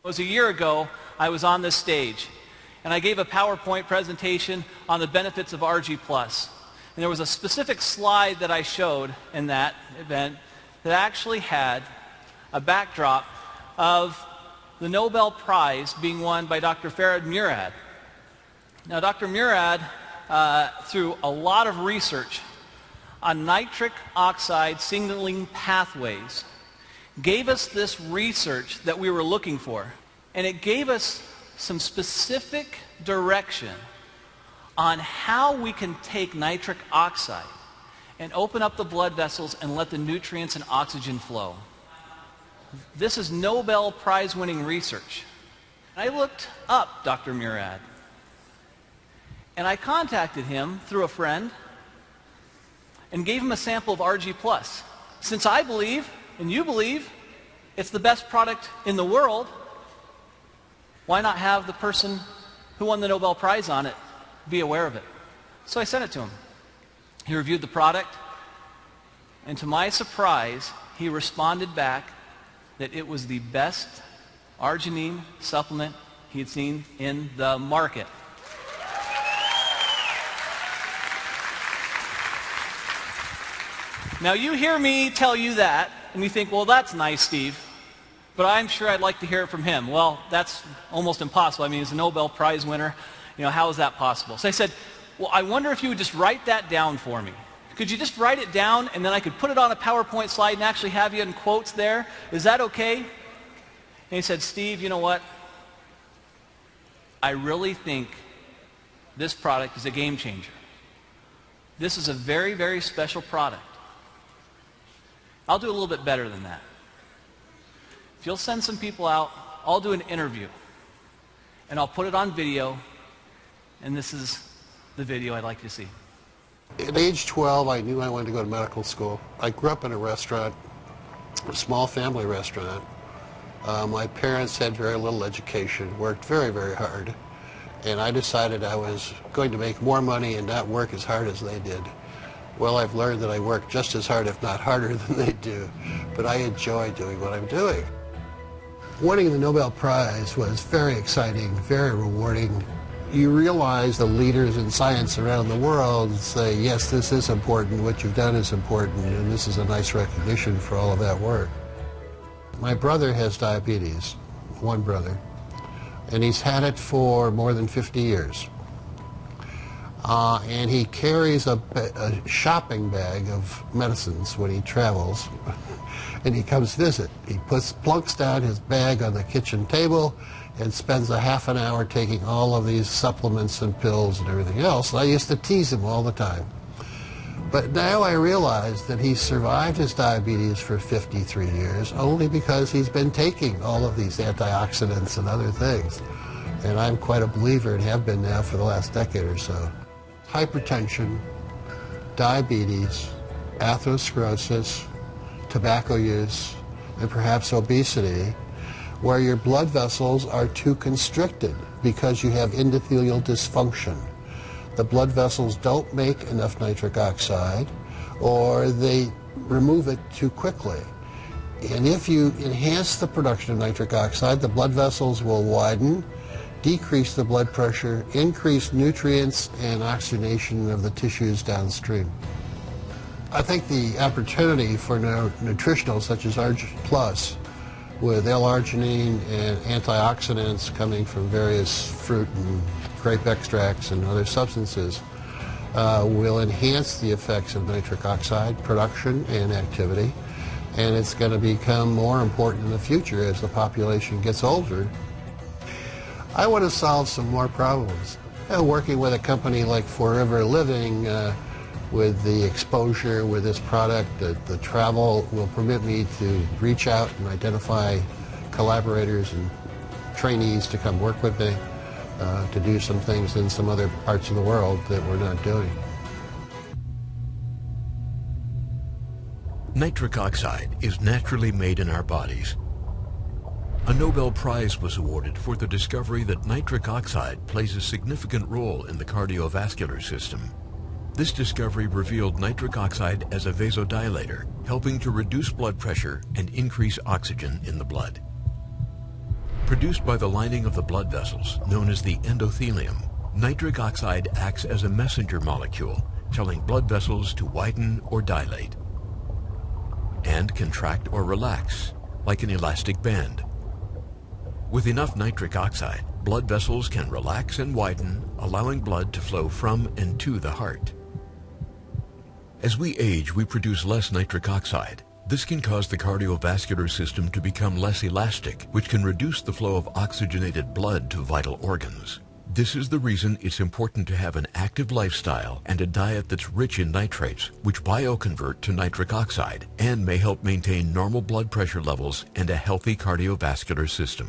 It was a year ago, I was on this stage, and I gave a PowerPoint presentation on the benefits of RG+. And there was a specific slide that I showed in that event that actually had a backdrop of the Nobel Prize being won by Dr. Farhad Murad. Now, Dr. Murad, through a lot of research on nitric oxide signaling pathways, gave us this research that we were looking for. And it gave us some specific direction on how we can take nitric oxide and open up the blood vessels and let the nutrients and oxygen flow. This is Nobel Prize-winning research. I looked up Dr. Murad, and I contacted him through a friend and gave him a sample of RG+. Since I believe, and you believe, it's the best product in the world, why not have the person who won the Nobel Prize on it be aware of it? So I sent it to him. He reviewed the product, and to my surprise, he responded back that it was the best arginine supplement he had seen in the market. Now, you hear me tell you that, and you think, well, that's nice, Steve, but I'm sure I'd like to hear it from him. Well, that's almost impossible. I mean, he's a Nobel Prize winner. You know, how is that possible? So I said, well, I wonder if you would just write that down for me. Could you just write it down, and then I could put it on a PowerPoint slide and actually have you in quotes there? Is that okay? And he said, Steve, you know what? I really think this product is a game changer. This is a very, very special product. I'll do a little bit better than that. If you'll send some people out, I'll do an interview, and I'll put it on video, and this is the video I'd like you to see. At age 12, I knew I wanted to go to medical school. I grew up in a restaurant, a small family restaurant. My parents had very little education, worked very, very hard, and I decided I was going to make more money and not work as hard as they did. Well, I've learned that I work just as hard, if not harder, than they do, but I enjoy doing what I'm doing. Winning the Nobel Prize was very exciting, very rewarding. You realize the leaders in science around the world say, yes, this is important, what you've done is important, and this is a nice recognition for all of that work. My brother has diabetes, one brother, and he's had it for more than 50 years. And he carries a shopping bag of medicines when he travels, and he comes visit. He plunks down his bag on the kitchen table and spends a half an hour taking all of these supplements and pills and everything else. And I used to tease him all the time. But now I realize that he survived his diabetes for 53 years only because he's been taking all of these antioxidants and other things. And I'm quite a believer and have been now for the last decade or so. Hypertension, diabetes, atherosclerosis, tobacco use, and perhaps obesity, where your blood vessels are too constricted because you have endothelial dysfunction. The blood vessels don't make enough nitric oxide, or they remove it too quickly. And if you enhance the production of nitric oxide, the blood vessels will widen, decrease the blood pressure, increase nutrients and oxygenation of the tissues downstream. I think the opportunity for nutritionals such as RG+, with L-arginine and antioxidants coming from various fruit and grape extracts and other substances, will enhance the effects of nitric oxide production and activity, and it's going to become more important in the future as the population gets older. I want to solve some more problems. Working with a company like Forever Living, with the exposure with this product, the travel will permit me to reach out and identify collaborators and trainees to come work with me to do some things in some other parts of the world that we're not doing. Nitric oxide is naturally made in our bodies. A Nobel Prize was awarded for the discovery that nitric oxide plays a significant role in the cardiovascular system. This discovery revealed nitric oxide as a vasodilator, helping to reduce blood pressure and increase oxygen in the blood. Produced by the lining of the blood vessels, known as the endothelium, nitric oxide acts as a messenger molecule, telling blood vessels to widen or dilate, and contract or relax, like an elastic band. With enough nitric oxide, blood vessels can relax and widen, allowing blood to flow from and to the heart. As we age, we produce less nitric oxide. This can cause the cardiovascular system to become less elastic, which can reduce the flow of oxygenated blood to vital organs. This is the reason it's important to have an active lifestyle and a diet that's rich in nitrates, which bioconvert to nitric oxide and may help maintain normal blood pressure levels and a healthy cardiovascular system.